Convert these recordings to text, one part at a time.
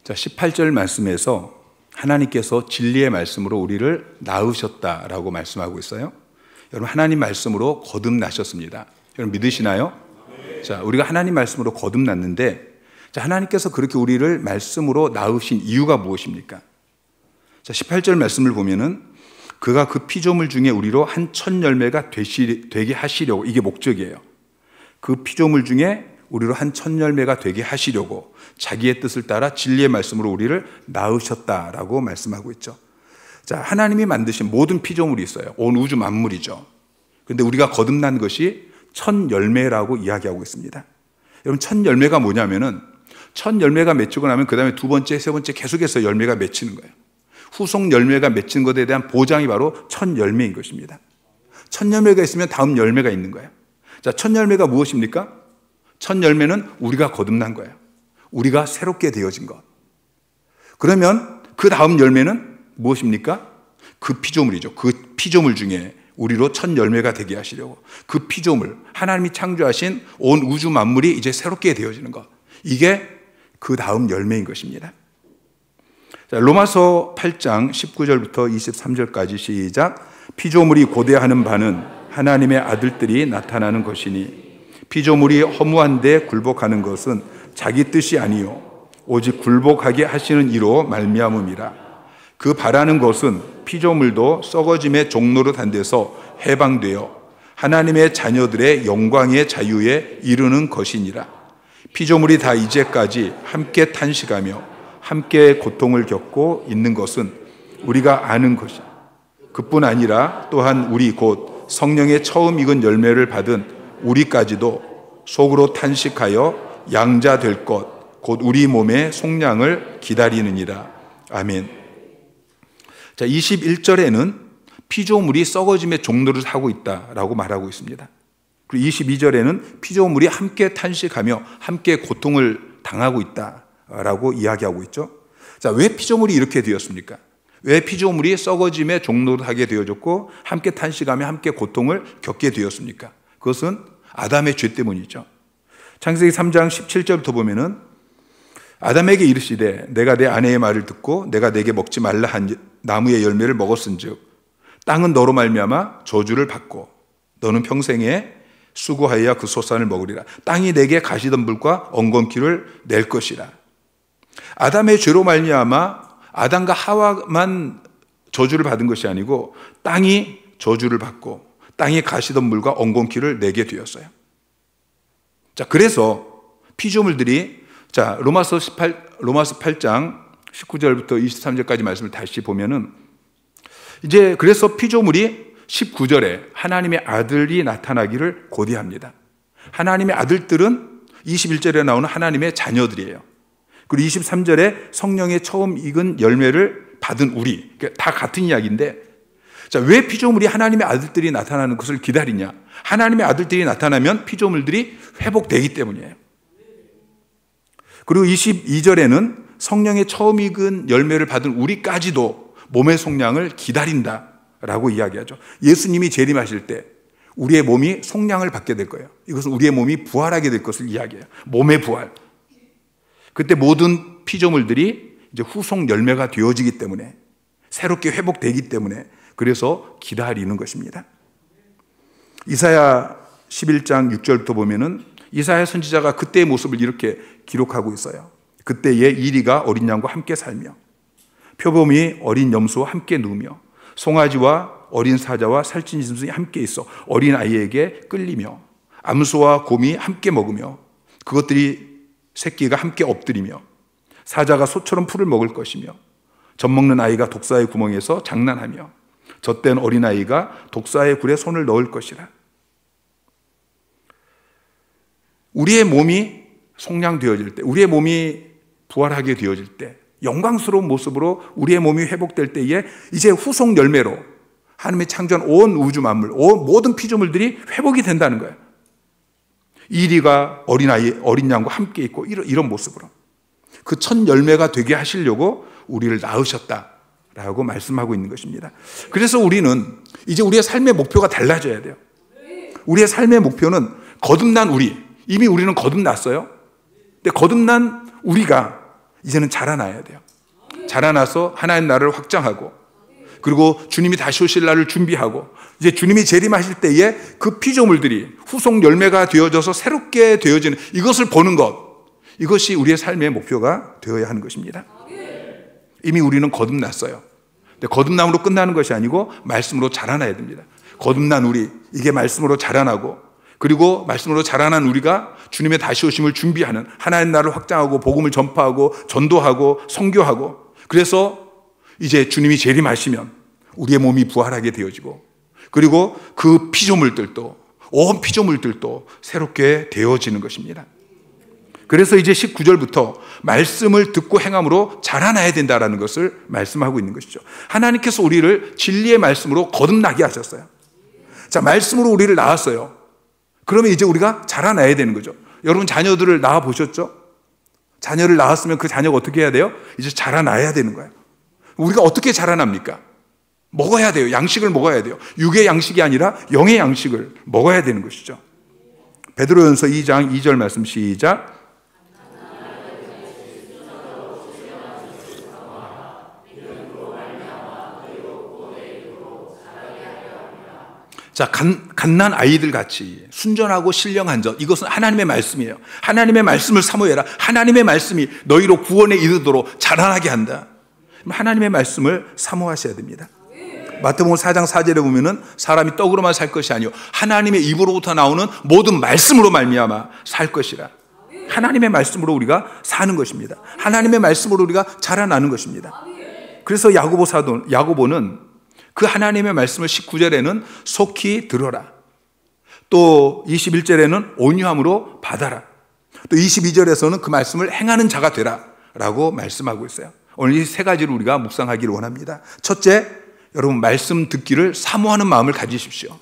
자, 18절 말씀에서 하나님께서 진리의 말씀으로 우리를 낳으셨다라고 말씀하고 있어요. 여러분, 하나님 말씀으로 거듭나셨습니다. 여러분 믿으시나요? 자, 우리가 하나님 말씀으로 거듭났는데, 자, 하나님께서 그렇게 우리를 말씀으로 낳으신 이유가 무엇입니까? 자, 18절 말씀을 보면은 그가 그 피조물 중에 우리로 한 첫 열매가 되게 하시려고, 이게 목적이에요. 그 피조물 중에 우리로 한 첫 열매가 되게 하시려고 자기의 뜻을 따라 진리의 말씀으로 우리를 낳으셨다라고 말씀하고 있죠. 자, 하나님이 만드신 모든 피조물이 있어요. 온 우주 만물이죠. 그런데 우리가 거듭난 것이 첫 열매라고 이야기하고 있습니다. 여러분, 첫 열매가 뭐냐면은 첫 열매가 맺히고 나면 그 다음에 두 번째, 세 번째 계속해서 열매가 맺히는 거예요. 후속 열매가 맺힌 것에 대한 보장이 바로 첫 열매인 것입니다. 첫 열매가 있으면 다음 열매가 있는 거예요. 자, 첫 열매가 무엇입니까? 첫 열매는 우리가 거듭난 거예요. 우리가 새롭게 되어진 것. 그러면 그 다음 열매는 무엇입니까? 그 피조물이죠. 그 피조물 중에 우리로 첫 열매가 되게 하시려고, 그 피조물, 하나님이 창조하신 온 우주 만물이 이제 새롭게 되어지는 것, 이게 그 다음 열매인 것입니다. 자, 로마서 8장 19절부터 23절까지 시작. 피조물이 고대하는 바는 하나님의 아들들이 나타나는 것이니 피조물이 허무한데 굴복하는 것은 자기 뜻이 아니요 오직 굴복하게 하시는 이로 말미암음이라. 그 바라는 것은 피조물도 썩어짐의 종노릇한 데서 해방되어 하나님의 자녀들의 영광의 자유에 이르는 것이니라. 피조물이 다 이제까지 함께 탄식하며 함께 고통을 겪고 있는 것은 우리가 아는 것이, 그뿐 아니라 또한 우리 곧 성령의 처음 익은 열매를 받은 우리까지도 속으로 탄식하여 양자 될 것, 곧 우리 몸의 속량을 기다리느니라. 아멘. 자, 21절에는 피조물이 썩어짐의 종로를 하고 있다라고 말하고 있습니다. 그리고 22절에는 피조물이 함께 탄식하며 함께 고통을 당하고 있다라고 이야기하고 있죠. 자, 왜 피조물이 이렇게 되었습니까? 왜 피조물이 썩어짐의 종로를 하게 되어졌고 함께 탄식하며 함께 고통을 겪게 되었습니까? 그것은 아담의 죄 때문이죠. 창세기 3장 17절부터 보면은 아담에게 이르시되 내가 내 아내의 말을 듣고 내가 내게 먹지 말라 한 나무의 열매를 먹었은즉 땅은 너로 말미암아 저주를 받고 너는 평생에 수고하여야 그 소산을 먹으리라. 땅이 내게 가시덤불과 엉겅퀴를 낼 것이라. 아담의 죄로 말미암아 아담과 하와만 저주를 받은 것이 아니고 땅이 저주를 받고 땅이 가시덤불과 엉겅퀴를 내게 되었어요. 자, 그래서 피조물들이, 자, 로마서 8장 19절부터 23절까지 말씀을 다시 보면은 이제 그래서 피조물이 19절에 하나님의 아들이 나타나기를 고대합니다. 하나님의 아들들은 21절에 나오는 하나님의 자녀들이에요. 그리고 23절에 성령의 처음 익은 열매를 받은 우리, 다 같은 이야기인데, 자, 왜 피조물이 하나님의 아들들이 나타나는 것을 기다리냐? 하나님의 아들들이 나타나면 피조물들이 회복되기 때문이에요. 그리고 22절에는 성령의 처음 익은 열매를 받은 우리까지도 몸의 속량을 기다린다라고 이야기하죠. 예수님이 재림하실 때 우리의 몸이 속량을 받게 될 거예요. 이것은 우리의 몸이 부활하게 될 것을 이야기해요. 몸의 부활. 그때 모든 피조물들이 이제 후속 열매가 되어지기 때문에, 새롭게 회복되기 때문에, 그래서 기다리는 것입니다. 이사야 11장 6절부터 보면은 이사야 선지자가 그때의 모습을 이렇게 기록하고 있어요. 그때의 이리가 어린 양과 함께 살며 표범이 어린 염소와 함께 누우며 송아지와 어린 사자와 살찐 짐승이 함께 있어 어린 아이에게 끌리며 암소와 곰이 함께 먹으며 그것들이 새끼가 함께 엎드리며 사자가 소처럼 풀을 먹을 것이며 젖먹는 아이가 독사의 구멍에서 장난하며 젖된 어린아이가 독사의 굴에 손을 넣을 것이라. 우리의 몸이 속량되어질 때, 우리의 몸이 부활하게 되어질 때, 영광스러운 모습으로 우리의 몸이 회복될 때에 이제 후속 열매로 하나님의 창조한 온 우주 만물, 온 모든 피조물들이 회복이 된다는 거예요. 이리가 어린 양과 함께 있고 이런 모습으로 그 첫 열매가 되게 하시려고 우리를 낳으셨다라고 말씀하고 있는 것입니다. 그래서 우리는 이제 우리의 삶의 목표가 달라져야 돼요. 우리의 삶의 목표는 거듭난 우리, 이미 우리는 거듭났어요. 근데 거듭난 우리가 이제는 자라나야 돼요. 자라나서 하나님 나라를 확장하고, 그리고 주님이 다시 오실 날을 준비하고, 이제 주님이 재림하실 때에 그 피조물들이 후속 열매가 되어져서 새롭게 되어지는 이것을 보는 것, 이것이 우리의 삶의 목표가 되어야 하는 것입니다. 이미 우리는 거듭났어요. 근데 거듭남으로 끝나는 것이 아니고 말씀으로 자라나야 됩니다. 거듭난 우리, 이게 말씀으로 자라나고, 그리고 말씀으로 자라난 우리가 주님의 다시 오심을 준비하는, 하나님 나라를 확장하고 복음을 전파하고 전도하고 선교하고, 그래서 이제 주님이 재림하시면 우리의 몸이 부활하게 되어지고, 그리고 그 피조물들도, 온 피조물들도 새롭게 되어지는 것입니다. 그래서 이제 19절부터 말씀을 듣고 행함으로 자라나야 된다라는 것을 말씀하고 있는 것이죠. 하나님께서 우리를 진리의 말씀으로 거듭나게 하셨어요. 자, 말씀으로 우리를 낳았어요. 그러면 이제 우리가 자라나야 되는 거죠. 여러분 자녀들을 낳아 보셨죠? 자녀를 낳았으면 그 자녀가 어떻게 해야 돼요? 이제 자라나야 되는 거예요. 우리가 어떻게 자라납니까? 먹어야 돼요. 양식을 먹어야 돼요. 육의 양식이 아니라 영의 양식을 먹어야 되는 것이죠. 베드로전서 2장 2절 말씀 시작. 자, 갓난 아이들 같이 순전하고 신령한 것, 이것은 하나님의 말씀이에요. 하나님의 말씀을 사모해라. 하나님의 말씀이 너희로 구원에 이르도록 자라나게 한다. 하나님의 말씀을 사모하셔야 됩니다. 마태복음 4장 4절에 보면은 사람이 떡으로만 살 것이 아니요 하나님의 입으로부터 나오는 모든 말씀으로 말미암아 살 것이라. 하나님의 말씀으로 우리가 사는 것입니다. 하나님의 말씀으로 우리가 자라나는 것입니다. 그래서 야고보는 그 하나님의 말씀을 19절에는 속히 들어라, 또 21절에는 온유함으로 받아라, 또 22절에서는 그 말씀을 행하는 자가 되라 라고 말씀하고 있어요. 오늘 이 세 가지를 우리가 묵상하기를 원합니다. 첫째, 여러분 말씀 듣기를 사모하는 마음을 가지십시오.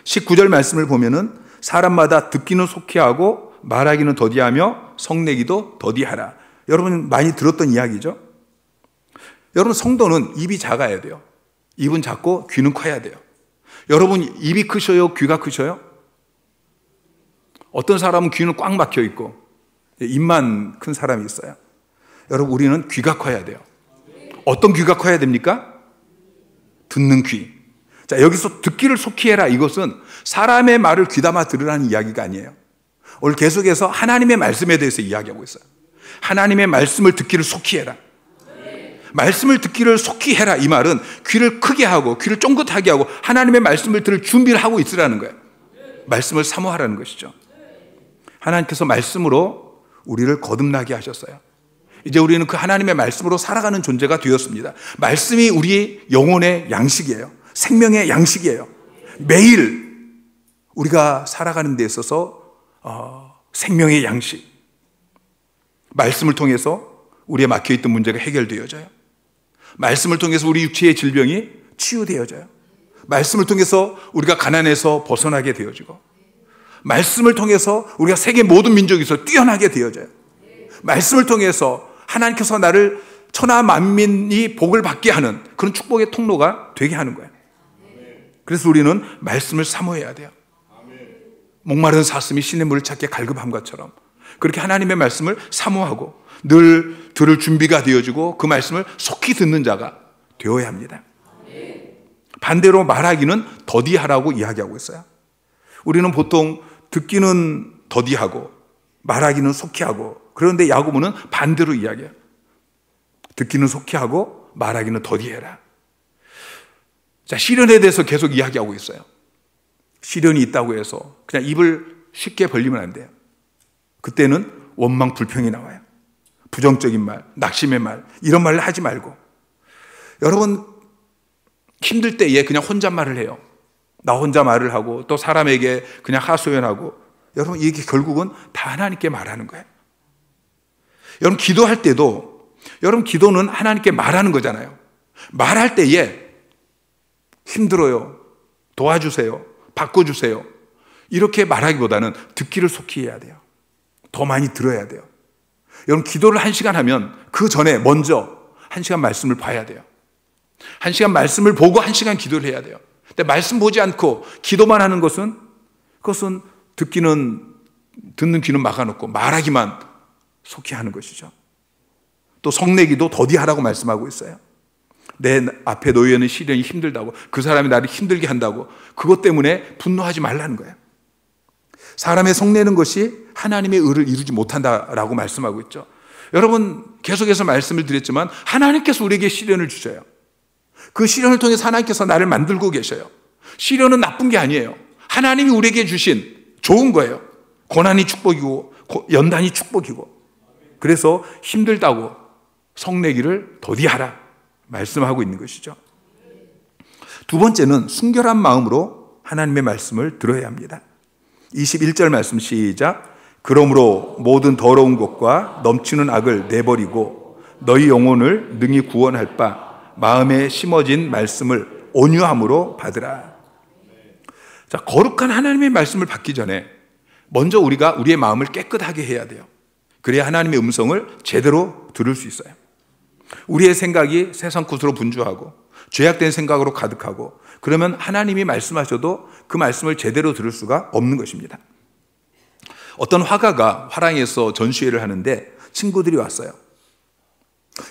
19절 말씀을 보면은 사람마다 듣기는 속히 하고 말하기는 더디하며 성내기도 더디하라. 여러분 많이 들었던 이야기죠. 여러분 성도는 입이 작아야 돼요. 입은 작고 귀는 커야 돼요. 여러분 입이 크셔요? 귀가 크셔요? 어떤 사람은 귀는 꽉 막혀 있고 입만 큰 사람이 있어요. 여러분 우리는 귀가 커야 돼요. 어떤 귀가 커야 됩니까? 듣는 귀. 자, 여기서 듣기를 속히 해라, 이것은 사람의 말을 귀담아 들으라는 이야기가 아니에요. 오늘 계속해서 하나님의 말씀에 대해서 이야기하고 있어요. 하나님의 말씀을 듣기를 속히 해라. 말씀을 듣기를 속히 해라, 이 말은 귀를 크게 하고 귀를 쫑긋하게 하고 하나님의 말씀을 들을 준비를 하고 있으라는 거예요. 말씀을 사모하라는 것이죠. 하나님께서 말씀으로 우리를 거듭나게 하셨어요. 이제 우리는 그 하나님의 말씀으로 살아가는 존재가 되었습니다. 말씀이 우리의 영혼의 양식이에요. 생명의 양식이에요. 매일 우리가 살아가는 데 있어서 생명의 양식, 말씀을 통해서 우리의 막혀있던 문제가 해결되어져요. 말씀을 통해서 우리 육체의 질병이 치유되어져요. 말씀을 통해서 우리가 가난에서 벗어나게 되어지고, 말씀을 통해서 우리가 세계 모든 민족에서 뛰어나게 되어져요. 말씀을 통해서 하나님께서 나를 천하 만민이 복을 받게 하는 그런 축복의 통로가 되게 하는 거예요. 그래서 우리는 말씀을 사모해야 돼요. 목마른 사슴이 신의 물을 찾게 갈급한 것처럼 그렇게 하나님의 말씀을 사모하고 늘 들을 준비가 되어지고 그 말씀을 속히 듣는 자가 되어야 합니다. 반대로 말하기는 더디하라고 이야기하고 있어요. 우리는 보통 듣기는 더디하고 말하기는 속히 하고, 그런데 야고보는 반대로 이야기해요. 듣기는 속히 하고 말하기는 더디해라. 자, 시련에 대해서 계속 이야기하고 있어요. 시련이 있다고 해서 그냥 입을 쉽게 벌리면 안 돼요. 그때는 원망 불평이 나와요. 부정적인 말, 낙심의 말, 이런 말을 하지 말고, 여러분 힘들 때에 그냥 혼잣말을 해요. 나 혼자 말을 하고 또 사람에게 그냥 하소연하고, 여러분 이게 결국은 다 하나님께 말하는 거예요. 여러분 기도할 때도, 여러분 기도는 하나님께 말하는 거잖아요. 말할 때에 힘들어요, 도와주세요, 바꿔주세요, 이렇게 말하기보다는 듣기를 속히 해야 돼요. 더 많이 들어야 돼요. 여러분 기도를 1시간 하면 그 전에 먼저 1시간 말씀을 봐야 돼요. 1시간 말씀을 보고 1시간 기도를 해야 돼요. 근데 말씀 보지 않고 기도만 하는 것은, 그것은 듣는 귀는 막아놓고 말하기만 속히 하는 것이죠. 또 성내기도 더디하라고 말씀하고 있어요. 내 앞에 놓여 있는 시련이 힘들다고, 그 사람이 나를 힘들게 한다고, 그것 때문에 분노하지 말라는 거예요. 사람의 성내는 것이 하나님의 의를 이루지 못한다라고 말씀하고 있죠. 여러분, 계속해서 말씀을 드렸지만 하나님께서 우리에게 시련을 주셔요. 그 시련을 통해서 하나님께서 나를 만들고 계셔요. 시련은 나쁜 게 아니에요. 하나님이 우리에게 주신 좋은 거예요. 고난이 축복이고 연단이 축복이고. 그래서 힘들다고 성내기를 더디하라 말씀하고 있는 것이죠. 두 번째는 순결한 마음으로 하나님의 말씀을 들어야 합니다. 21절 말씀 시작. 그러므로 모든 더러운 것과 넘치는 악을 내버리고 너희 영혼을 능히 구원할 바 마음에 심어진 말씀을 온유함으로 받으라. 자, 거룩한 하나님의 말씀을 받기 전에 먼저 우리가 우리의 마음을 깨끗하게 해야 돼요. 그래야 하나님의 음성을 제대로 들을 수 있어요. 우리의 생각이 세상 것으로 분주하고 죄악된 생각으로 가득하고 그러면 하나님이 말씀하셔도 그 말씀을 제대로 들을 수가 없는 것입니다. 어떤 화가가 화랑에서 전시회를 하는데 친구들이 왔어요.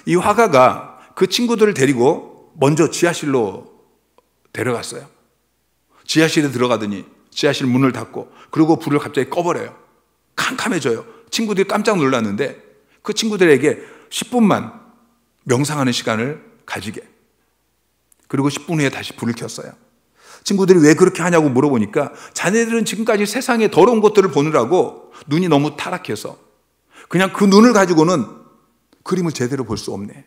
이 화가가 그 친구들을 데리고 먼저 지하실로 데려갔어요. 지하실에 들어가더니 지하실 문을 닫고 그리고 불을 갑자기 꺼버려요. 캄캄해져요. 친구들이 깜짝 놀랐는데 그 친구들에게 10분만 명상하는 시간을 가지게. 그리고 10분 후에 다시 불을 켰어요. 친구들이 왜 그렇게 하냐고 물어보니까 자네들은 지금까지 세상의 더러운 것들을 보느라고 눈이 너무 타락해서 그냥 그 눈을 가지고는 그림을 제대로 볼 수 없네.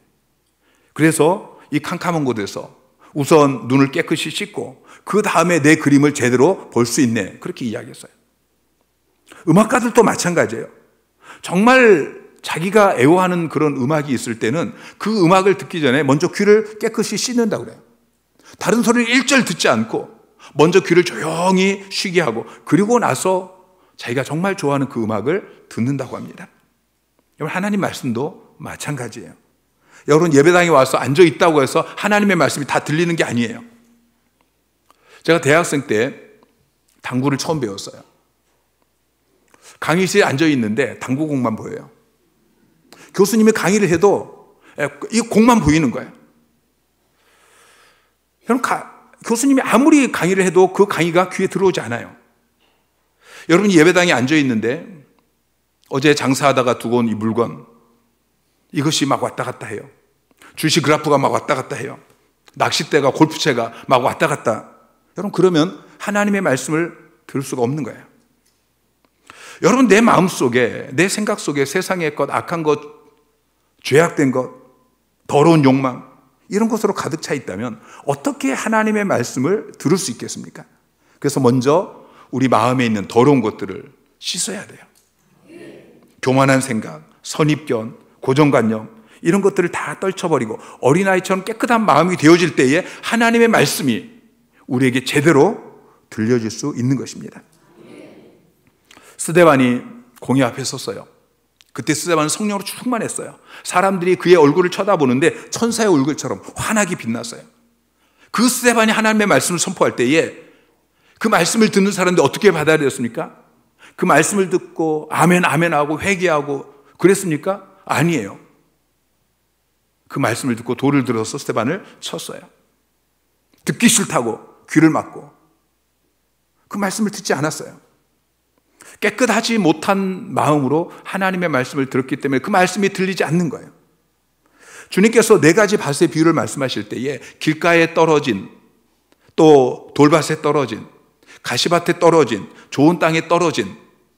그래서 이 캄캄한 곳에서 우선 눈을 깨끗이 씻고 그 다음에 내 그림을 제대로 볼 수 있네. 그렇게 이야기했어요. 음악가들도 마찬가지예요. 정말 자기가 애호하는 그런 음악이 있을 때는 그 음악을 듣기 전에 먼저 귀를 깨끗이 씻는다고 그래요. 다른 소리를 일절 듣지 않고 먼저 귀를 조용히 쉬게 하고 그리고 나서 자기가 정말 좋아하는 그 음악을 듣는다고 합니다. 여러분, 하나님 말씀도 마찬가지예요. 여러분, 예배당에 와서 앉아 있다고 해서 하나님의 말씀이 다 들리는 게 아니에요. 제가 대학생 때 당구를 처음 배웠어요. 강의실에 앉아 있는데 당구공만 보여요. 교수님이 강의를 해도 이 공만 보이는 거예요. 여러분, 교수님이 아무리 강의를 해도 그 강의가 귀에 들어오지 않아요. 여러분이 예배당에 앉아 있는데 어제 장사하다가 두고 온 이 물건, 이것이 막 왔다 갔다 해요. 주식 그래프가 막 왔다 갔다 해요. 낚싯대가, 골프채가 막 왔다 갔다. 여러분, 그러면 하나님의 말씀을 들을 수가 없는 거예요. 여러분, 내 마음 속에, 내 생각 속에 세상의 것, 악한 것, 죄악된 것, 더러운 욕망, 이런 것으로 가득 차 있다면 어떻게 하나님의 말씀을 들을 수 있겠습니까? 그래서 먼저 우리 마음에 있는 더러운 것들을 씻어야 돼요. 교만한 생각, 선입견, 고정관념, 이런 것들을 다 떨쳐버리고 어린아이처럼 깨끗한 마음이 되어질 때에 하나님의 말씀이 우리에게 제대로 들려질 수 있는 것입니다. 스데반이 공회 앞에 섰어요. 그때 스데반은 성령으로 충만했어요. 사람들이 그의 얼굴을 쳐다보는데 천사의 얼굴처럼 환하게 빛났어요. 그 스데반이 하나님의 말씀을 선포할 때에 그 말씀을 듣는 사람들이 어떻게 받아들였습니까? 그 말씀을 듣고 아멘 아멘 하고 회개하고 그랬습니까? 아니에요. 그 말씀을 듣고 돌을 들어서 스데반을 쳤어요. 듣기 싫다고 귀를 막고 그 말씀을 듣지 않았어요. 깨끗하지 못한 마음으로 하나님의 말씀을 들었기 때문에 그 말씀이 들리지 않는 거예요. 주님께서 4가지 밭의 비유를 말씀하실 때에 길가에 떨어진, 또 돌밭에 떨어진, 가시밭에 떨어진, 좋은 땅에 떨어진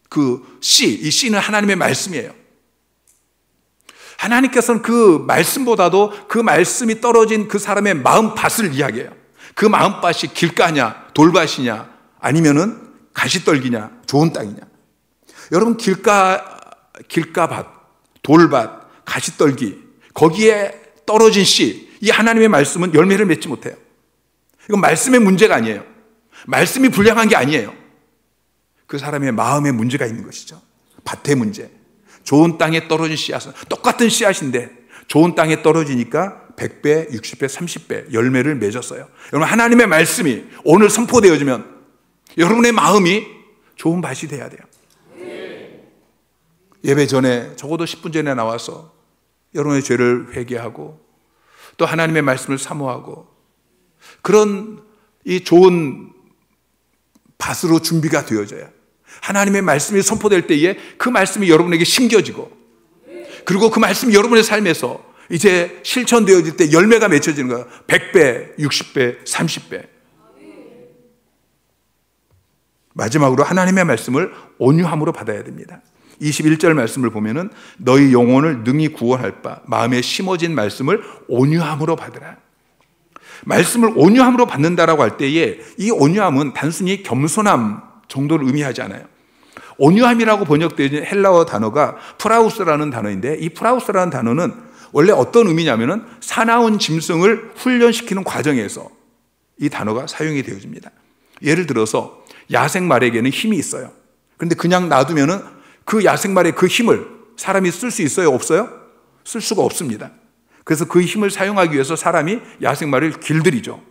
그 씨, 이 씨는 하나님의 말씀이에요. 하나님께서는 그 말씀보다도 그 말씀이 떨어진 그 사람의 마음밭을 이야기해요. 그 마음밭이 길가냐, 돌밭이냐, 아니면은 가시떨기냐, 좋은 땅이냐. 여러분, 길가밭, 돌밭, 가시떨기, 거기에 떨어진 씨, 이 하나님의 말씀은 열매를 맺지 못해요. 이건 말씀의 문제가 아니에요. 말씀이 불량한 게 아니에요. 그 사람의 마음에 문제가 있는 것이죠. 밭의 문제. 좋은 땅에 떨어진 씨앗은 똑같은 씨앗인데 좋은 땅에 떨어지니까 100배, 60배, 30배 열매를 맺었어요. 여러분, 하나님의 말씀이 오늘 선포되어지면 여러분의 마음이 좋은 밭이 돼야 돼요. 예배 전에 적어도 10분 전에 나와서 여러분의 죄를 회개하고 또 하나님의 말씀을 사모하고 그런 이 좋은 밭으로 준비가 되어져야 하나님의 말씀이 선포될 때에 그 말씀이 여러분에게 심겨지고 그리고 그 말씀이 여러분의 삶에서 이제 실천되어질 때 열매가 맺혀지는 거예요. 100배, 60배, 30배. 마지막으로 하나님의 말씀을 온유함으로 받아야 됩니다. 21절 말씀을 보면은 너희 영혼을 능히 구원할 바 마음에 심어진 말씀을 온유함으로 받으라. 말씀을 온유함으로 받는다라고 할 때에 이 온유함은 단순히 겸손함 정도를 의미하지 않아요. 온유함이라고 번역되는 헬라어 단어가 프라우스라는 단어인데 이 프라우스라는 단어는 원래 어떤 의미냐면은 사나운 짐승을 훈련시키는 과정에서 이 단어가 사용이 되어집니다. 예를 들어서 야생말에게는 힘이 있어요. 그런데 그냥 놔두면은 그 야생말의 그 힘을 사람이 쓸 수 있어요? 없어요? 쓸 수가 없습니다. 그래서 그 힘을 사용하기 위해서 사람이 야생말을 길들이죠.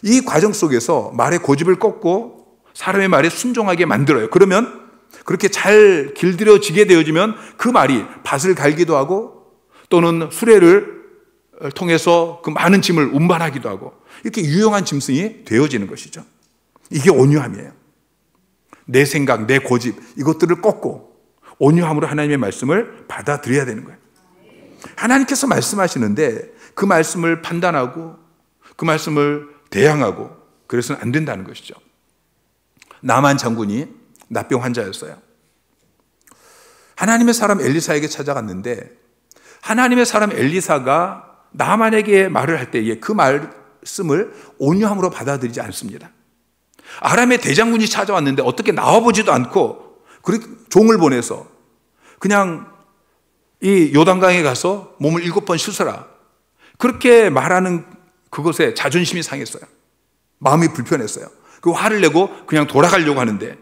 이 과정 속에서 말의 고집을 꺾고 사람의 말에 순종하게 만들어요. 그러면 그렇게 잘 길들여지게 되어지면 그 말이 밭을 갈기도 하고 또는 수레를 통해서 그 많은 짐을 운반하기도 하고 이렇게 유용한 짐승이 되어지는 것이죠. 이게 온유함이에요. 내 생각, 내 고집 이것들을 꺾고 온유함으로 하나님의 말씀을 받아들여야 되는 거예요. 하나님께서 말씀하시는데 그 말씀을 판단하고 그 말씀을 대항하고 그래서는 안 된다는 것이죠. 나만 장군이 납병 환자였어요. 하나님의 사람 엘리사에게 찾아갔는데 하나님의 사람 엘리사가 나만에게 말을 할 때에 그 말씀을 온유함으로 받아들이지 않습니다. 아람의 대장군이 찾아왔는데 어떻게 나와보지도 않고 종을 보내서 그냥 이 요단강에 가서 몸을 7번 씻어라 그렇게 말하는 그것에 자존심이 상했어요. 마음이 불편했어요. 그 화를 내고 그냥 돌아가려고 하는데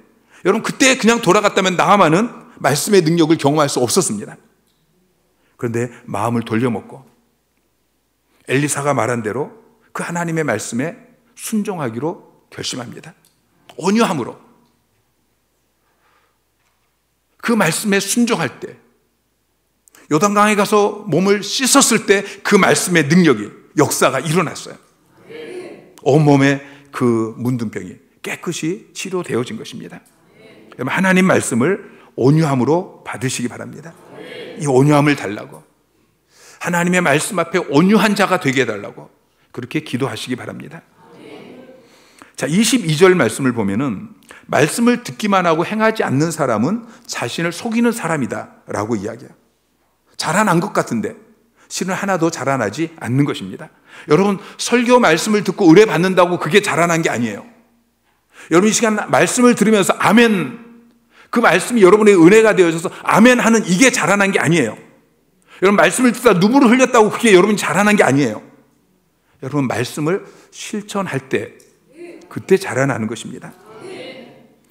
여러분 그때 그냥 돌아갔다면 나아만은 말씀의 능력을 경험할 수 없었습니다. 그런데 마음을 돌려먹고 엘리사가 말한 대로 그 하나님의 말씀에 순종하기로 결심합니다. 온유함으로 그 말씀에 순종할 때 요단강에 가서 몸을 씻었을 때 그 말씀의 능력이 역사가 일어났어요. 온몸에 그 문둥병이 깨끗이 치료되어진 것입니다. 여러분 하나님 말씀을 온유함으로 받으시기 바랍니다. 이 온유함을 달라고 하나님의 말씀 앞에 온유한 자가 되게 해달라고 그렇게 기도하시기 바랍니다. 자, 22절 말씀을 보면은 말씀을 듣기만 하고 행하지 않는 사람은 자신을 속이는 사람이다 라고 이야기해요. 자라난 것 같은데 실은 하나도 자라나지 않는 것입니다. 여러분 설교 말씀을 듣고 의뢰 받는다고 그게 자라난 게 아니에요. 여러분 이 시간 말씀을 들으면서 아멘 그 말씀이 여러분의 은혜가 되어져서 아멘 하는 이게 자라난 게 아니에요. 여러분 말씀을 듣다 눈물을 흘렸다고 그게 여러분이 자라난 게 아니에요. 여러분 말씀을 실천할 때 그때 자라나는 것입니다.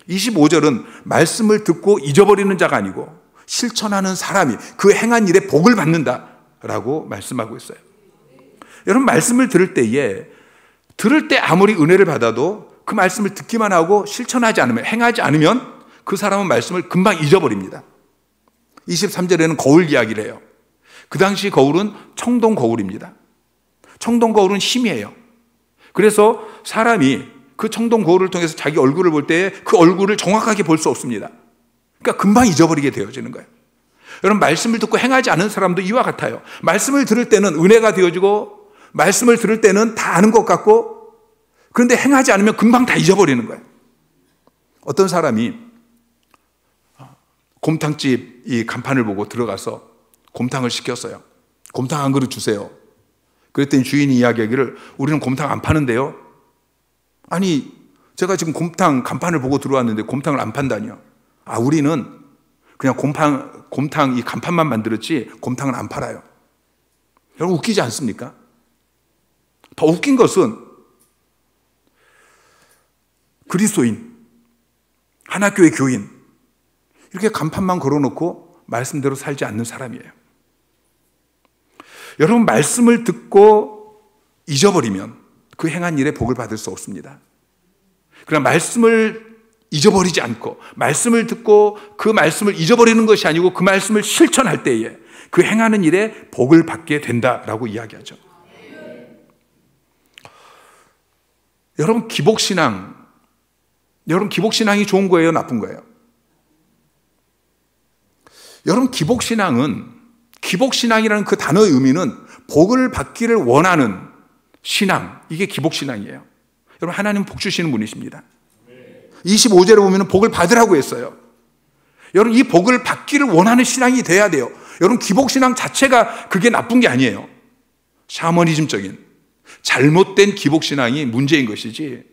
25절은 말씀을 듣고 잊어버리는 자가 아니고 실천하는 사람이 그 행한 일에 복을 받는다라고 말씀하고 있어요. 여러분 말씀을 들을 때 아무리 은혜를 받아도 그 말씀을 듣기만 하고 실천하지 않으면 행하지 않으면 그 사람은 말씀을 금방 잊어버립니다. 23절에는 거울 이야기를 해요. 그 당시 거울은 청동 거울입니다. 청동 거울은 힘이에요. 그래서 사람이 그 청동 거울을 통해서 자기 얼굴을 볼 때 그 얼굴을 정확하게 볼 수 없습니다. 그러니까 금방 잊어버리게 되어지는 거예요. 여러분 말씀을 듣고 행하지 않은 사람도 이와 같아요. 말씀을 들을 때는 은혜가 되어지고 말씀을 들을 때는 다 아는 것 같고 그런데 행하지 않으면 금방 다 잊어버리는 거예요. 어떤 사람이 곰탕집 이 간판을 보고 들어가서 곰탕을 시켰어요. 곰탕 한 그릇 주세요. 그랬더니 주인이 이야기하기를 우리는 곰탕 안 파는데요. 아니 제가 지금 곰탕 간판을 보고 들어왔는데 곰탕을 안 판다니요. 아 우리는 그냥 곰탕 이 간판만 만들었지 곰탕은 안 팔아요. 여러분 웃기지 않습니까? 더 웃긴 것은 그리스도인 하나교회 교인 이렇게 간판만 걸어놓고 말씀대로 살지 않는 사람이에요. 여러분 말씀을 듣고 잊어버리면 그 행한 일에 복을 받을 수 없습니다. 그러나 말씀을 잊어버리지 않고 말씀을 듣고 그 말씀을 잊어버리는 것이 아니고 그 말씀을 실천할 때에 그 행하는 일에 복을 받게 된다라고 이야기하죠. 여러분, 기복신앙이 좋은 거예요, 나쁜 거예요? 여러분, 기복신앙이라는 그 단어의 의미는 복을 받기를 원하는 신앙, 이게 기복신앙이에요. 여러분, 하나님은 복 주시는 분이십니다. 25절에 보면 복을 받으라고 했어요. 여러분, 이 복을 받기를 원하는 신앙이 돼야 돼요. 여러분, 기복신앙 자체가 그게 나쁜 게 아니에요. 샤머니즘적인 잘못된 기복신앙이 문제인 것이지,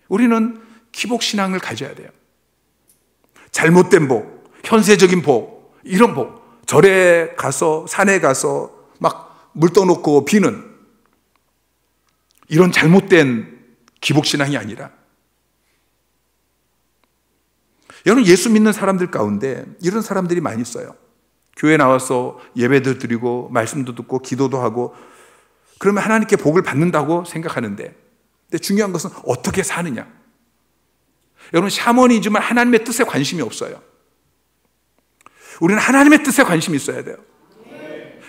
우리는 기복신앙을 가져야 돼요. 잘못된 복, 현세적인 복, 이런 복, 절에 가서 산에 가서 막 물 떠놓고 비는 이런 잘못된 기복신앙이 아니라, 여러분, 예수 믿는 사람들 가운데 이런 사람들이 많이 있어요. 교회 나와서 예배도 드리고 말씀도 듣고 기도도 하고 그러면 하나님께 복을 받는다고 생각하는데, 근데 중요한 것은 어떻게 사느냐. 여러분, 샤머니즘은 하나님의 뜻에 관심이 없어요. 우리는 하나님의 뜻에 관심이 있어야 돼요.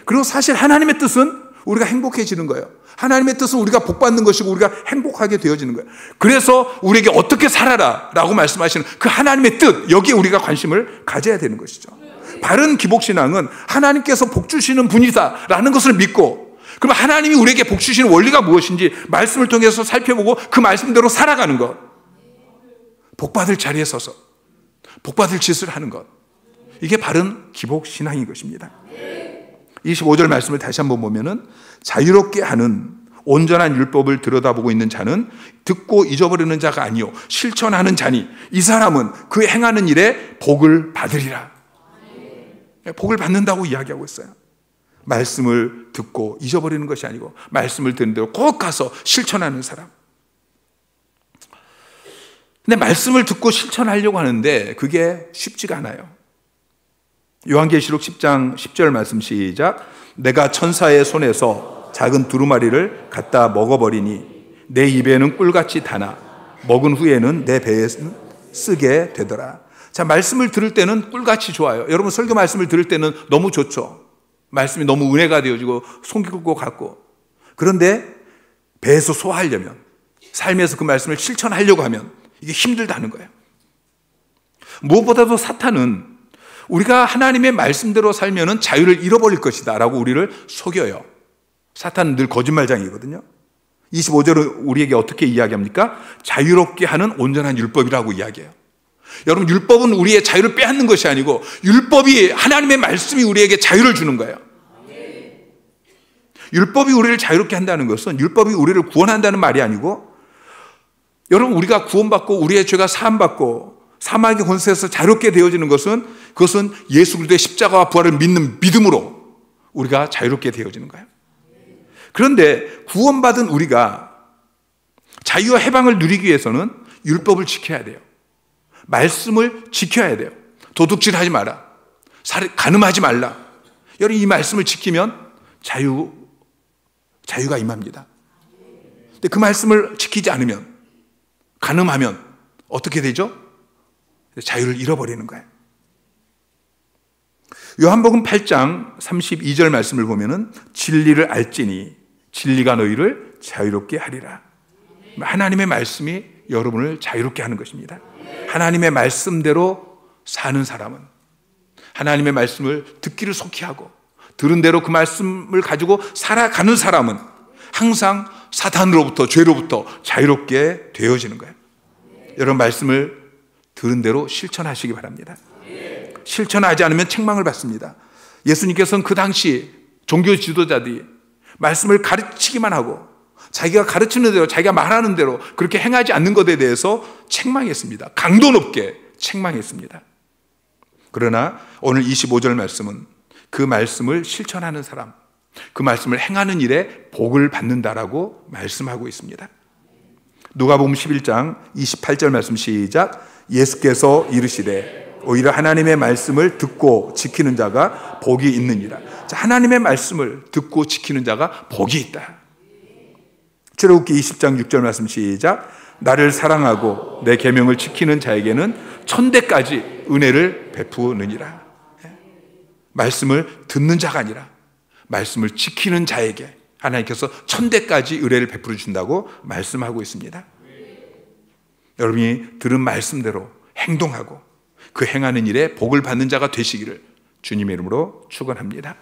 그리고 사실 하나님의 뜻은 우리가 행복해지는 거예요. 하나님의 뜻은 우리가 복받는 것이고 우리가 행복하게 되어지는 거예요. 그래서 우리에게 어떻게 살아라 라고 말씀하시는 그 하나님의 뜻, 여기에 우리가 관심을 가져야 되는 것이죠. 바른 기복신앙은 하나님께서 복 주시는 분이다 라는 것을 믿고, 그럼 하나님이 우리에게 복 주시는 원리가 무엇인지 말씀을 통해서 살펴보고 그 말씀대로 살아가는 것, 복받을 자리에 서서 복받을 짓을 하는 것, 이게 바른 기복신앙인 것입니다. 25절 말씀을 다시 한번 보면은, 자유롭게 하는 온전한 율법을 들여다보고 있는 자는 듣고 잊어버리는 자가 아니요 실천하는 자니 이 사람은 그 행하는 일에 복을 받으리라. 복을 받는다고 이야기하고 있어요. 말씀을 듣고 잊어버리는 것이 아니고 말씀을 듣는 대로 꼭 가서 실천하는 사람. 근데 말씀을 듣고 실천하려고 하는데 그게 쉽지가 않아요. 요한계시록 10장 10절 말씀 시작. 내가 천사의 손에서 작은 두루마리를 갖다 먹어버리니 내 입에는 꿀같이 다나 먹은 후에는 내 배에는 쓰게 되더라. 자, 말씀을 들을 때는 꿀같이 좋아요. 여러분, 설교 말씀을 들을 때는 너무 좋죠. 말씀이 너무 은혜가 되어지고 손길 것 같고. 그런데 배에서 소화하려면, 삶에서 그 말씀을 실천하려고 하면 이게 힘들다는 거예요. 무엇보다도 사탄은 우리가 하나님의 말씀대로 살면은 자유를 잃어버릴 것이다 라고 우리를 속여요. 사탄은 늘 거짓말장이거든요. 25절은 우리에게 어떻게 이야기합니까? 자유롭게 하는 온전한 율법이라고 이야기해요. 여러분, 율법은 우리의 자유를 빼앗는 것이 아니고 율법이, 하나님의 말씀이 우리에게 자유를 주는 거예요. 율법이 우리를 자유롭게 한다는 것은 율법이 우리를 구원한다는 말이 아니고, 여러분, 우리가 구원받고 우리의 죄가 사함받고 사망의 권세에서 자유롭게 되어지는 것은, 그것은 예수 그리스도의 십자가와 부활을 믿는 믿음으로 우리가 자유롭게 되어지는 거예요. 그런데 구원받은 우리가 자유와 해방을 누리기 위해서는 율법을 지켜야 돼요. 말씀을 지켜야 돼요. 도둑질하지 마라, 간음하지 말라. 여러분, 이 말씀을 지키면 자유가 임합니다. 근데 그 말씀을 지키지 않으면, 간음하면 어떻게 되죠? 자유를 잃어버리는 거예요. 요한복음 8장 32절 말씀을 보면은 진리를 알지니 진리가 너희를 자유롭게 하리라. 하나님의 말씀이 여러분을 자유롭게 하는 것입니다. 하나님의 말씀대로 사는 사람은, 하나님의 말씀을 듣기를 속히 하고 들은 대로 그 말씀을 가지고 살아가는 사람은 항상 사탄으로부터, 죄로부터 자유롭게 되어지는 거예요. 여러분, 말씀을 들은 대로 실천하시기 바랍니다. 실천하지 않으면 책망을 받습니다. 예수님께서는 그 당시 종교 지도자들이 말씀을 가르치기만 하고 자기가 가르치는 대로, 자기가 말하는 대로 그렇게 행하지 않는 것에 대해서 책망했습니다. 강도 높게 책망했습니다. 그러나 오늘 25절 말씀은 그 말씀을 실천하는 사람, 그 말씀을 행하는 일에 복을 받는다라고 말씀하고 있습니다. 누가복음 11장 28절 말씀 시작. 예수께서 이르시되 오히려 하나님의 말씀을 듣고 지키는 자가 복이 있느니라. 자, 하나님의 말씀을 듣고 지키는 자가 복이 있다. 출애굽기 20장 6절 말씀 시작. 나를 사랑하고 내 계명을 지키는 자에게는 천대까지 은혜를 베푸느니라. 말씀을 듣는 자가 아니라 말씀을 지키는 자에게 하나님께서 천대까지 의뢰를 베풀어 준다고 말씀하고 있습니다. 여러분이 들은 말씀대로 행동하고 그 행하는 일에 복을 받는 자가 되시기를 주님의 이름으로 축원합니다.